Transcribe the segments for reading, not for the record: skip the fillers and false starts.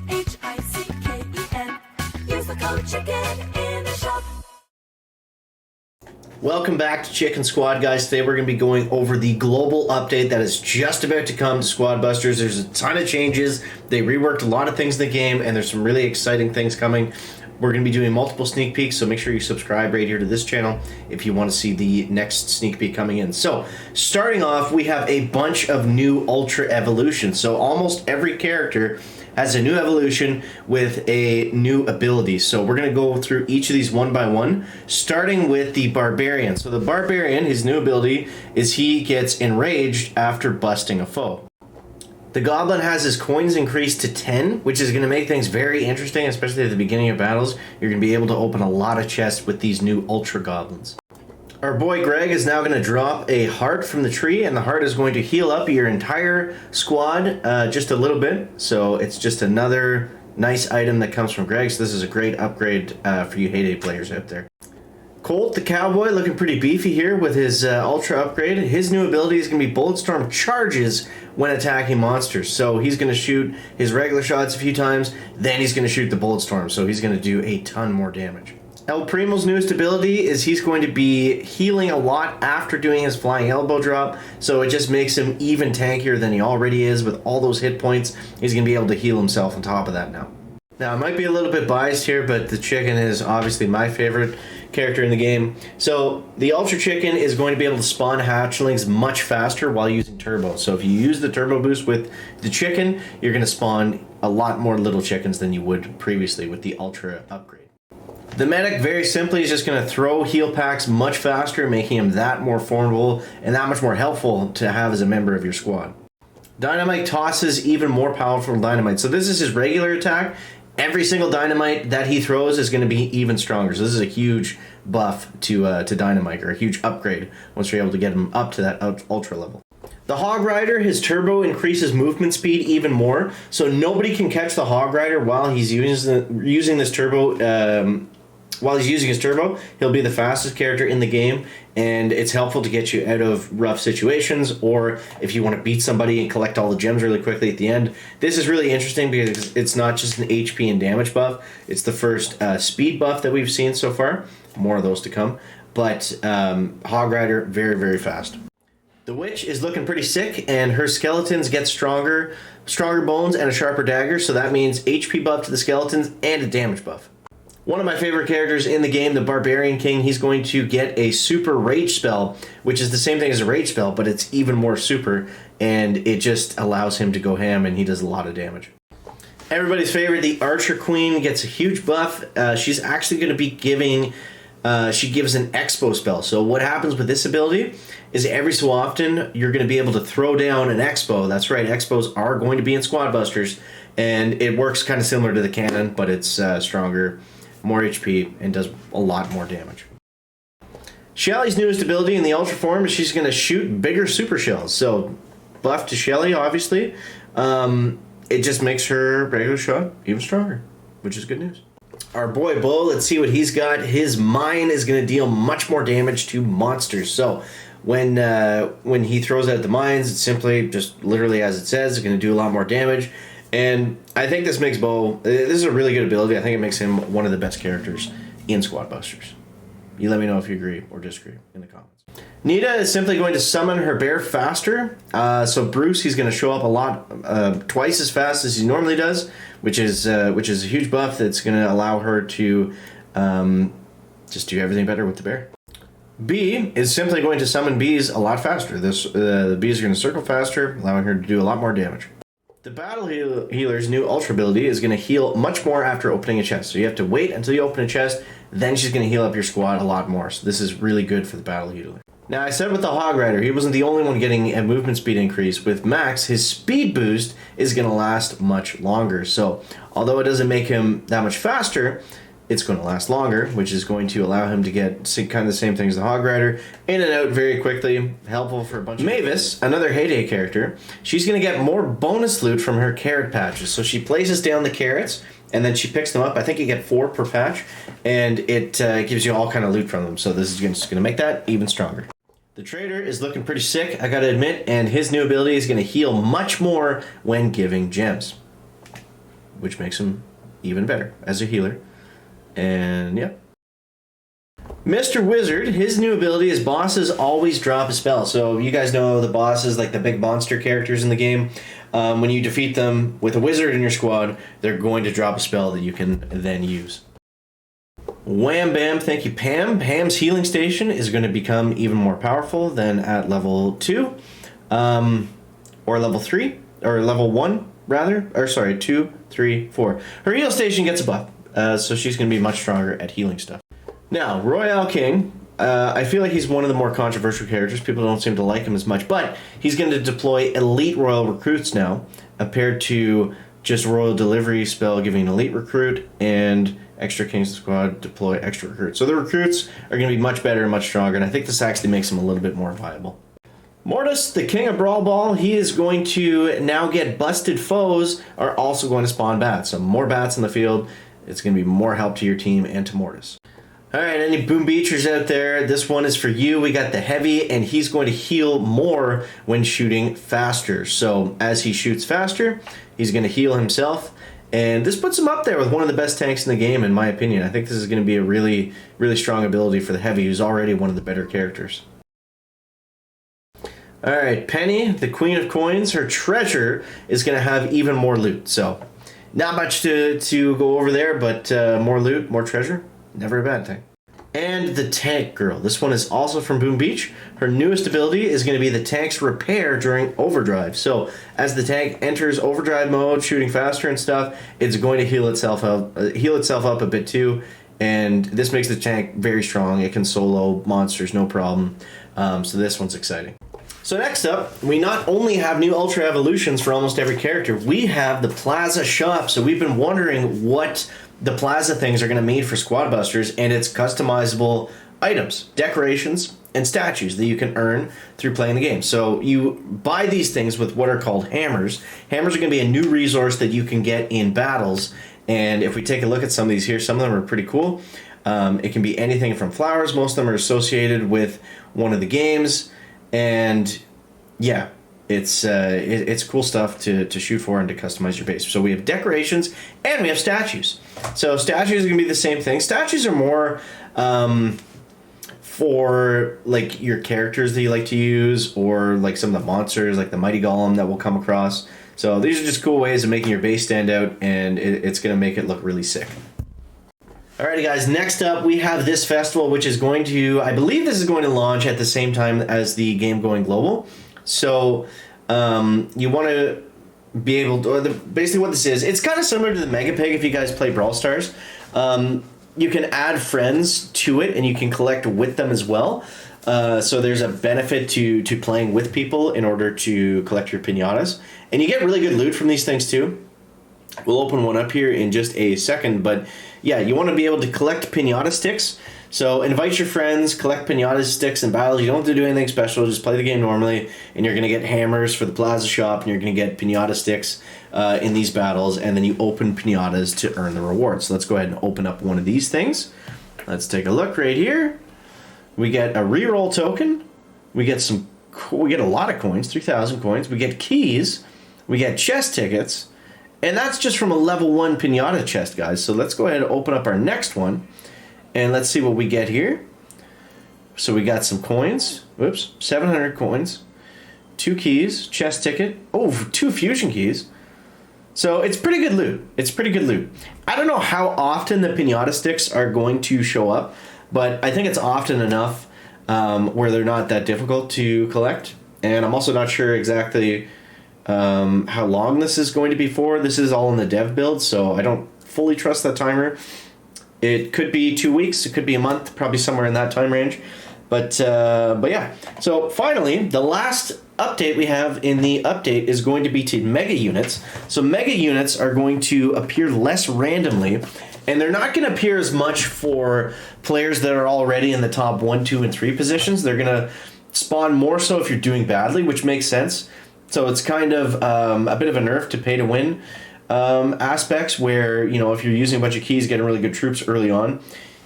MODIFIER. Use the code CHICKEN in the shop. Welcome back to Chicken Squad, guys. Today we're going to be going over the global update that is just about to come to Squad Busters. There's a ton of changes. They reworked a lot of things in the game, and there's some really exciting things coming. We're going to be doing multiple sneak peeks, so make sure you subscribe right here to this channel if you want to see the next sneak peek coming in. So, starting off, we have a bunch of new Ultra Evolutions. So, almost every character has a new evolution with a new ability. So, we're going to go through each of these one by one, starting with the Barbarian. So, the Barbarian, his new ability is he gets enraged after busting a foe. The Goblin has his coins increased to 10, which is going to make things very interesting, especially at the beginning of battles. You're going to be able to open a lot of chests with these new Ultra Goblins. Our boy Greg is now going to drop a heart from the tree, and the heart is going to heal up your entire squad just a little bit. So it's just another nice item that comes from Greg. So this is a great upgrade for you Heyday players out there. Colt, the cowboy, looking pretty beefy here with his Ultra upgrade. His new ability is going to be Bulletstorm charges when attacking monsters. So he's going to shoot his regular shots a few times, then he's going to shoot the Bulletstorm. So he's going to do a ton more damage. El Primo's newest ability is he's going to be healing a lot after doing his flying elbow drop. So it just makes him even tankier than he already is with all those hit points. He's going to be able to heal himself on top of that now. Now, I might be a little bit biased here, but the Chicken is obviously my favorite character in the game. So, the Ultra Chicken is going to be able to spawn hatchlings much faster while using Turbo. So, if you use the Turbo boost with the Chicken, you're going to spawn a lot more little chickens than you would previously with the Ultra upgrade. The Medic, very simply, is just going to throw heal packs much faster, making him that more formidable and that much more helpful to have as a member of your squad. Dynamite tosses even more powerful dynamite. So, this is his regular attack. Every single dynamite that he throws is going to be even stronger. So this is a huge buff to dynamite, or a huge upgrade once you're able to get him up to that ultra level. The Hog Rider, his turbo increases movement speed even more. So nobody can catch the Hog Rider while he's using this turbo. While he's using his turbo, he'll be the fastest character in the game, and it's helpful to get you out of rough situations, or if you want to beat somebody and collect all the gems really quickly at the end. This is really interesting because it's not just an HP and damage buff. It's the first speed buff that we've seen so far. More of those to come. But Hog Rider, very, very fast. The Witch is looking pretty sick, and her skeletons get stronger bones and a sharper dagger, so that means HP buff to the skeletons and a damage buff. One of my favorite characters in the game, the Barbarian King, he's going to get a super rage spell, which is the same thing as a rage spell, but it's even more super, and it just allows him to go ham, and he does a lot of damage. Everybody's favorite, the Archer Queen, gets a huge buff. She's actually going to be giving, she gives an Expo spell. So what happens with this ability is every so often, you're going to be able to throw down an Expo. That's right, Expos are going to be in Squad Busters, and it works kind of similar to the cannon, but it's stronger, more HP, and does a lot more damage. Shelly's newest ability in the Ultra form is she's going to shoot bigger super shells. So, buff to Shelly, obviously. It just makes her regular shot even stronger, which is good news. Our boy Bo, let's see what he's got. His mine is going to deal much more damage to monsters. So, when he throws out the mines, it's simply just literally as it says, it's going to do a lot more damage. And I think this makes Bo, this is a really good ability. I think it makes him one of the best characters in Squad Busters. You let me know if you agree or disagree in the comments. Nita is simply going to summon her bear faster. So Bruce, he's going to show up a lot, twice as fast as he normally does, which is a huge buff that's going to allow her to just do everything better with the bear. B is simply going to summon bees a lot faster. The bees are going to circle faster, allowing her to do a lot more damage. The Battle Healer's new Ultra ability is going to heal much more after opening a chest. So you have to wait until you open a chest, then she's going to heal up your squad a lot more. So this is really good for the Battle Healer. Now, I said with the Hog Rider, he wasn't the only one getting a movement speed increase. With Max, his speed boost is going to last much longer. So although it doesn't make him that much faster, it's going to last longer, which is going to allow him to get kind of the same thing as the Hog Rider, in and out very quickly, helpful for a bunch of... Mavis, another Heyday character, she's going to get more bonus loot from her carrot patches. So she places down the carrots, and then she picks them up. I think you get 4 per patch, and it gives you all kind of loot from them. So this is just going to make that even stronger. The Trader is looking pretty sick, I gotta admit, and his new ability is going to heal much more when giving gems. which makes him even better as a healer. And yeah. Mr. Wizard, his new ability is bosses always drop a spell. So you guys know the bosses, like the big monster characters in the game. When you defeat them with a wizard in your squad, they're going to drop a spell that you can then use. Wham Bam, thank you Pam. Pam's healing station is going to become even more powerful than at level 2. Or level 3. Or level 1, rather. Or sorry, 2, 3, 4. Her heal station gets a buff. So she's going to be much stronger at healing stuff. Now, Royale King, I feel like he's one of the more controversial characters. People don't seem to like him as much, but he's going to deploy elite royal recruits now, compared to just royal delivery spell giving elite recruit, and extra kings squad deploy extra recruits. So the recruits are going to be much better and much stronger, and I think this actually makes him a little bit more viable. Mortis, the king of Brawl Ball, he is going to now get busted foes are also going to spawn bats. So more bats in the field, it's going to be more help to your team and to Mortis. Alright, any Boom Beachers out there, this one is for you. We got the Heavy, and he's going to heal more when shooting faster. So as he shoots faster, he's going to heal himself. And this puts him up there with one of the best tanks in the game, in my opinion. I think this is going to be a really, really strong ability for the Heavy, who's already one of the better characters. Alright, Penny, the Queen of Coins, her treasure is going to have even more loot. So, not much to go over there, but more loot, more treasure. Never a bad thing. And the Tank Girl. This one is also from Boom Beach. Her newest ability is going to be the tank's repair during overdrive. So as the tank enters overdrive mode, shooting faster and stuff, it's going to heal itself up a bit too. And this makes the tank very strong. It can solo monsters, no problem. So this one's exciting. So next up, we not only have new Ultra Evolutions for almost every character, we have the Plaza Shop. So we've been wondering what the Plaza things are going to mean for Squad Busters, and it's customizable items, decorations, and statues that you can earn through playing the game. So you buy these things with what are called hammers. Hammers are going to be a new resource that you can get in battles, and if we take a look at some of these here, some of them are pretty cool. It can be anything from flowers. Most of them are associated with one of the games, and yeah, it's cool stuff to shoot for and to customize your base. So we have decorations and we have statues. So statues are going to be the same thing. Statues are more for like your characters that you like to use, or like some of the monsters like the Mighty Golem that we'll come across. So these are just cool ways of making your base stand out, and it's going to make it look really sick. Alrighty guys, next up we have this festival, which is going to, I believe this is going to launch at the same time as the game going global. So you want to be able to, basically what this is, it's kind of similar to the Mega Pig if you guys play Brawl Stars. You can add friends to it and you can collect with them as well. So there's a benefit to playing with people in order to collect your pinatas. And you get really good loot from these things too. We'll open one up here in just a second, but yeah, you want to be able to collect pinata sticks. So invite your friends, collect pinata sticks in battles. You don't have to do anything special, just play the game normally, and you're going to get hammers for the Plaza Shop, and you're going to get pinata sticks in these battles, and then you open pinatas to earn the rewards. So let's go ahead and open up one of these things. Let's take a look right here. We get a reroll token. We get a lot of coins, 3,000 coins. We get keys. We get chest tickets. And that's just from a level 1 pinata chest, guys. So let's go ahead and open up our next one. And let's see what we get here. So we got some coins. Whoops, 700 coins. 2 keys, chest ticket. Oh, 2 fusion keys. So it's pretty good loot. It's pretty good loot. I don't know how often the pinata sticks are going to show up, but I think it's often enough where they're not that difficult to collect. And I'm also not sure exactly how long this is going to be for. This is all in the dev build, so I don't fully trust that timer. It could be 2 weeks, it could be a month, probably somewhere in that time range. But yeah. So finally, the last update we have in the update is going to be to mega units. So mega units are going to appear less randomly, and they're not going to appear as much for players that are already in the top 1, 2, and 3 positions. They're going to spawn more so if you're doing badly, which makes sense. So it's kind of a bit of a nerf to pay to win aspects where, you know, if you're using a bunch of keys, getting really good troops early on,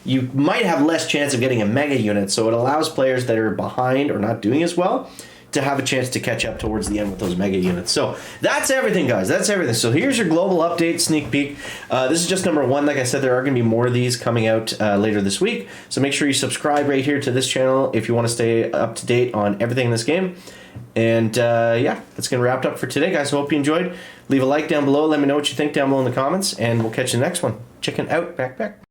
you might have less chance of getting a mega unit. So it allows players that are behind or not doing as well to have a chance to catch up towards the end with those mega units. So that's everything, guys. That's everything. So here's your global update sneak peek. This is just number 1. Like I said, there are going to be more of these coming out later this week. So make sure you subscribe right here to this channel if you want to stay up to date on everything in this game. And yeah, that's going to wrap it up for today, guys. Hope you enjoyed. Leave a like down below. Let me know what you think down below in the comments. And we'll catch you in the next one. Chicken out. Back.